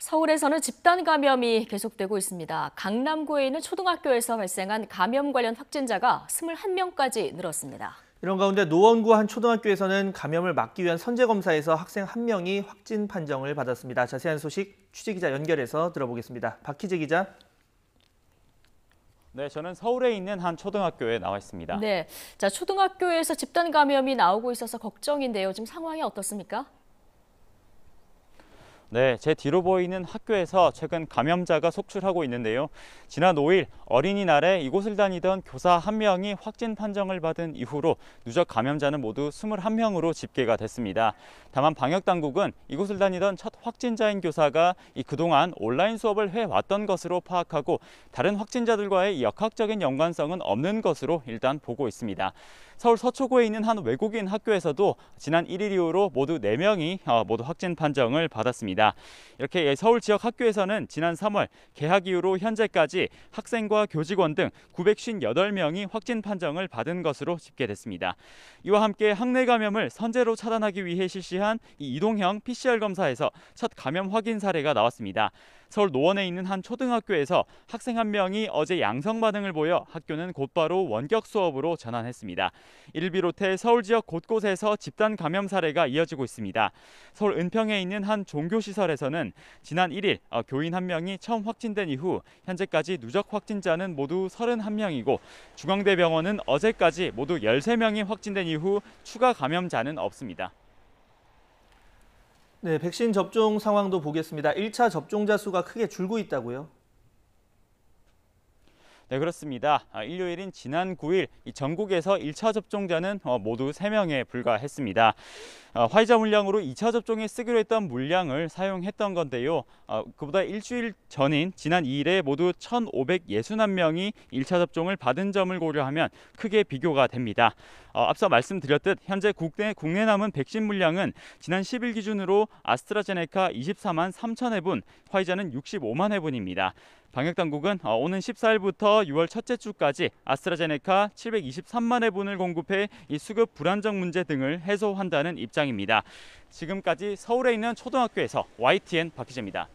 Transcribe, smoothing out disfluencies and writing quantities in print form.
서울에서는 집단 감염이 계속되고 있습니다. 강남구에 있는 초등학교에서 발생한 감염 관련 확진자가 21명까지 늘었습니다. 이런 가운데 노원구 한 초등학교에서는 감염을 막기 위한 선제검사에서 학생 1명이 확진 판정을 받았습니다. 자세한 소식 취재기자 연결해서 들어보겠습니다. 박희재 기자. 네, 저는 서울에 있는 한 초등학교에 나와 있습니다. 네, 초등학교에서 집단 감염이 나오고 있어서 걱정인데요. 지금 상황이 어떻습니까? 네, 제 뒤로 보이는 학교에서 최근 감염자가 속출하고 있는데요. 지난 5일 어린이날에 이곳을 다니던 교사 1명이 확진 판정을 받은 이후로 누적 감염자는 모두 21명으로 집계가 됐습니다. 다만 방역당국은 이곳을 다니던 첫 확진자인 교사가 그동안 온라인 수업을 해왔던 것으로 파악하고 다른 확진자들과의 역학적인 연관성은 없는 것으로 일단 보고 있습니다. 서울 서초구에 있는 한 외국인 학교에서도 지난 1일 이후로 모두 4명이 모두 확진 판정을 받았습니다. 이렇게 서울 지역 학교에서는 지난 3월 개학 이후로 현재까지 학생과 교직원 등 958명이 확진 판정을 받은 것으로 집계됐습니다. 이와 함께 학내 감염을 선제로 차단하기 위해 실시한 이동형 PCR 검사에서 첫 감염 확인 사례가 나왔습니다. 서울 노원에 있는 한 초등학교에서 학생 1명이 어제 양성 반응을 보여 학교는 곧바로 원격 수업으로 전환했습니다. 이를 비롯해 서울 지역 곳곳에서 집단 감염 사례가 이어지고 있습니다. 서울 은평에 있는 한 종교시설에서는 지난 1일 교인 1명이 처음 확진된 이후 현재까지 누적 확진자는 모두 31명이고 중앙대병원은 어제까지 모두 13명이 확진된 이후 추가 감염자는 없습니다. 네, 백신 접종 상황도 보겠습니다. 1차 접종자 수가 크게 줄고 있다고요? 네, 그렇습니다. 일요일인 지난 9일 전국에서 1차 접종자는 모두 3명에 불과했습니다. 화이자 물량으로 2차 접종에 쓰기로 했던 물량을 사용했던 건데요. 그보다 일주일 전인 지난 2일에 모두 1,561명이 1차 접종을 받은 점을 고려하면 크게 비교가 됩니다. 앞서 말씀드렸듯 현재 국내 남은 백신 물량은 지난 10일 기준으로 아스트라제네카 24만 3천 회분, 화이자는 65만 회분입니다. 방역당국은 오는 14일부터 6월 첫째 주까지 아스트라제네카 723만 회분을 공급해 이 수급 불안정 문제 등을 해소한다는 입장입니다. 지금까지 서울에 있는 초등학교에서 YTN 박희재입니다.